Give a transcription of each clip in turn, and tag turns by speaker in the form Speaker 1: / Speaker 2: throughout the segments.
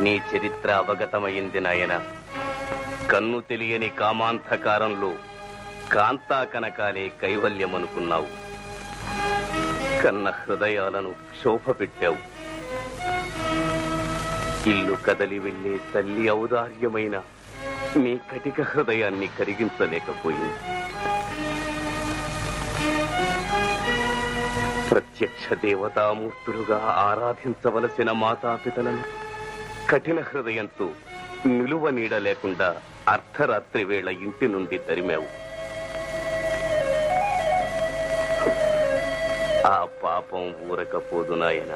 Speaker 1: నీ చరిత్ర అవగతమైంది నాయన. కన్ను తెలియని కామాంధకారంలో కాంతా కనకాలే కైవల్యమనుకున్నావు. కన్న హృదయాలను క్షోభ పెట్టావు. ఇల్లు కదలి వెళ్లే తల్లి ఔదార్యమైన నీ కటిక హృదయాన్ని కరిగించలేకపోయింది. ప్రత్యక్ష దేవతామూర్తులుగా ఆరాధించవలసిన మాతాపితలను కఠిన హృదయంతో నిలువ నీడ లేకుండా అర్ధరాత్రి వేళ ఇంటి నుండి తరిమావు. ఆ పాపం ఊరకపోదు నాయన.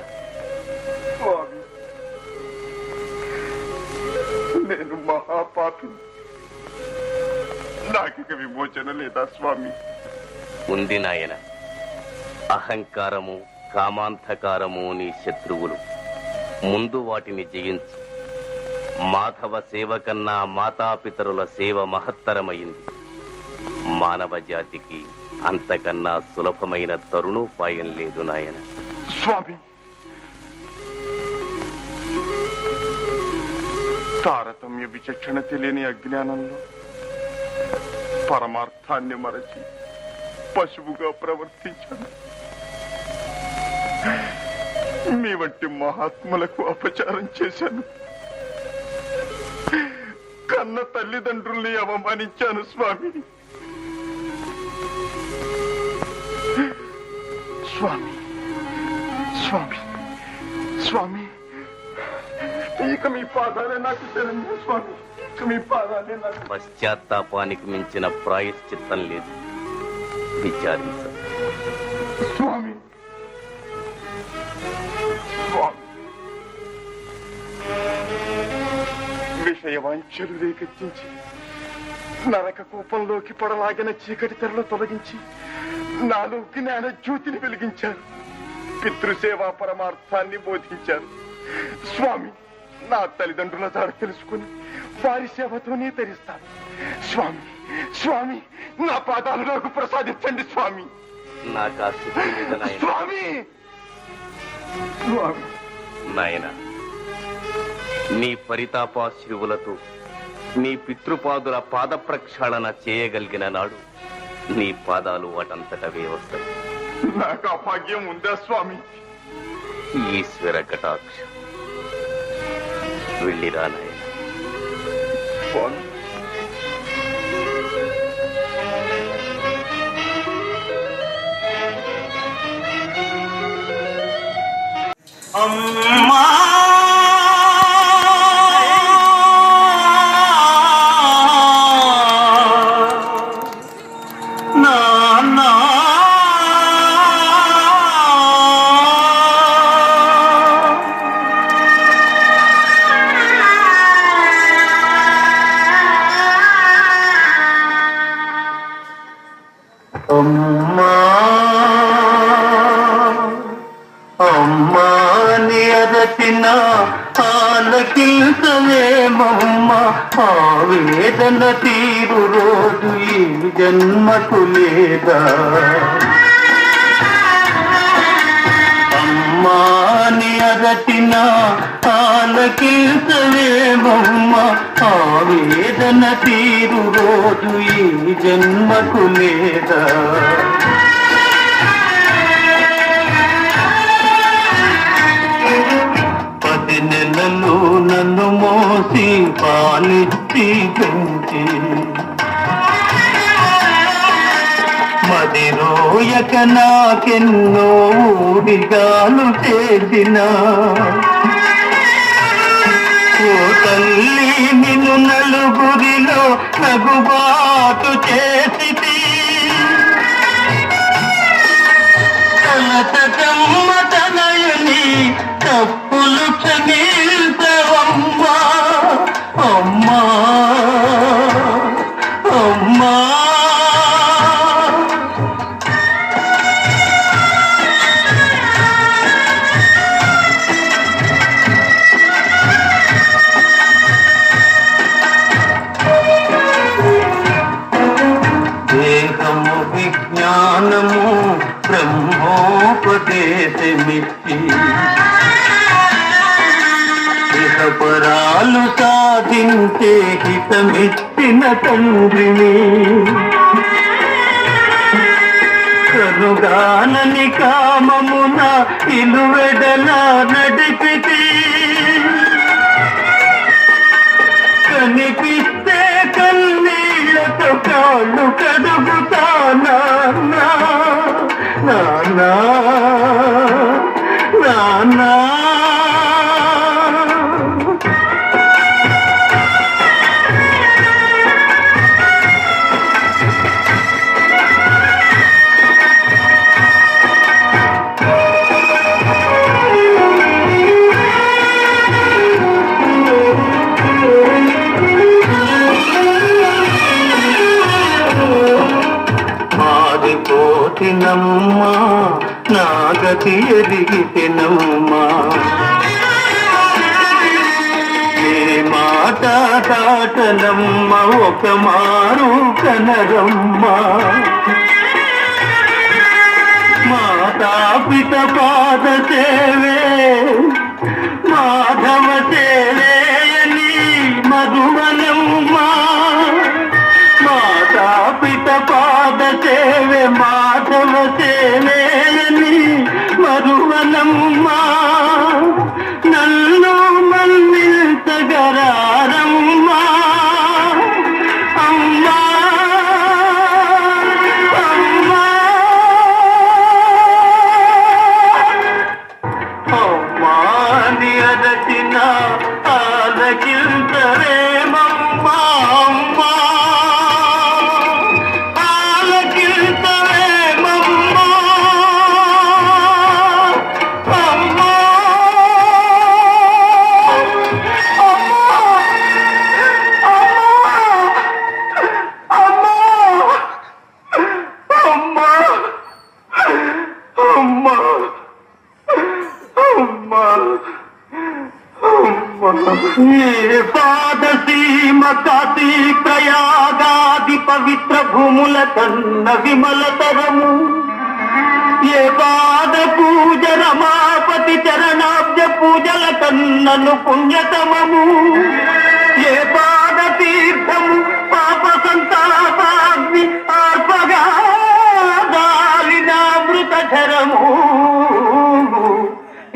Speaker 2: నేను మహాపాపి, నాకిక విమోచన లేదా స్వామి?
Speaker 1: ఉంది నాయన. అహంకారము కామాంధకారము నీ శత్రువులు. ముందు వాటిని జయించు. మాధవ సేవ కన్నా మాతాపితరుల సేవ మహత్తరమైంది. మానవ జాతికి అంతకన్నా సులభమైన తరుణోపాయం లేదు నాయన.
Speaker 2: స్వామి, తారతమ్య విచక్షణ తెలియని అజ్ఞానంలో పరమార్థాన్ని మరచి పశువుగా ప్రవర్తించాను. మీ వంటి మహాత్ములకు అపచారం చేశాను. కన్న తల్లిదండ్రుల్ని అవమానించాను స్వామి. స్వామి స్వామి స్వామి, ఇక మీ పాదాలే నాకు తెలియదు స్వామి. ఇక మీ పాదాలే నాకు.
Speaker 1: పశ్చాత్తాపానికి మించిన ప్రాయశ్చిత్తం లేదు. విచారించ
Speaker 2: స్వామి. స్వామి, విషయవాంఛలు రేకెత్తించి నరక కూపంలోకి పడలాగిన చీకటి తెరలు తొలగించి నాలో జ్ఞాన జ్యోతిని వెలిగించారు. పితృసేవా పరమార్థాన్ని బోధించారు. స్వామి, నా తల్లిదండ్రుల దారి తెలుసుకుని వారి సేవతోనే తరిస్తాను. స్వామి స్వామి, నా పాదాలు నాకు ప్రసాదించండి స్వామి.
Speaker 1: నాకు
Speaker 2: స్వామి స్వామి.
Speaker 1: నాయన, నీ పరితాపాశ్రువులతో నీ పితృపాదుల పాద ప్రక్షాళన చేయగలిగిన నాడు నీ పాదాలు వాటంతటవే వస్తాయి.
Speaker 2: నాకు ఆ భాగ్యం ఉందా స్వామి?
Speaker 1: ఈశ్వర కటాక్షం. వెళ్ళిరా నాయన.
Speaker 2: స్వామి,
Speaker 3: అమ్మా నాన్నా అమ్మా అమ్మా నియరచిన ఆలకించలేమమ్మ, ఆవేదన తీరు రోజు ఈ జన్మకు లేదా. అమ్మా నియరచిన ఆలకించలేమమ్మ, ఆవేదన తీరు రోజు ఈ జన్మకు లేదా. 10 నెలలు నన్ను మోసి పాలిచ్చి పెంచి మదిరోయక నాకెన్నో ఊడిగాలు చేసిన ఓ తల్లి, నిన్ను నలుగురిలో నగుబాటు చేసి తలతమ్మ తనయుని తప్పులు క్షమించవమ్మా. అమ్మా అమ్మా దేహము విజ్ఞానము బ్రహ్మోపదేశ వరాలు సాధించే హితమిచ్చిన తండ్రిని కనుగానని కామమున ఇలువెడల నడిపితి కనిపిస్తే కన్నీళ్లతో కాళ్ళు కడుగుతానా నానా నానా మారిపోతినమ్మా నా గతి ఎదిగితేనమ్మా ఏ మాట దాటనమ్మ ఒక మారు కనరమ్మా మాతాపిత పాద సేవే మాధవ సేవేయని మధువనమ్మా మాతాపిత పాద సేవే మాధవ సేవేయని మధువనమ్మా నన్ను మన్నించగరారమ్మా అమ్మా అమ్మా అమ్మా ని అరచిన ఆలకించరేమమ్మా అమ్మా ఆలకించరేమమ్మా అమ్మా అమ్మా అమ్మా ఏ పాదసీమ కాశీ ప్రయాగాది పవిత్ర భూముల కన్న విమలతరము ఏ పాద పూజ రమాపతి చరణాబ్జ పూజల కన్నను పుణ్యతమము ఏ పాద తీర్థము పాప సంతాపాగ్ని ఆర్పగా దాలినామృతరము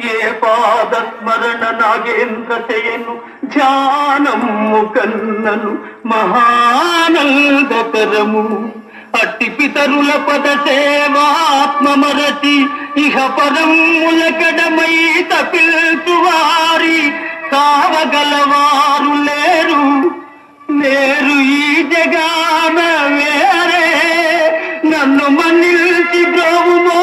Speaker 3: ఏ పాద స్మరణ నాగేంద్ర చేయను ధ్యానము కన్నను మహానందకరము అట్టి పితరుల పద సేవాత్మమరచి ఇహ పదములకడమై తపిల్చువారి కావగలవారు లేరు లేరు ఈ జగాన వేరే నన్ను మన్నిల్చి బ్రోవుమో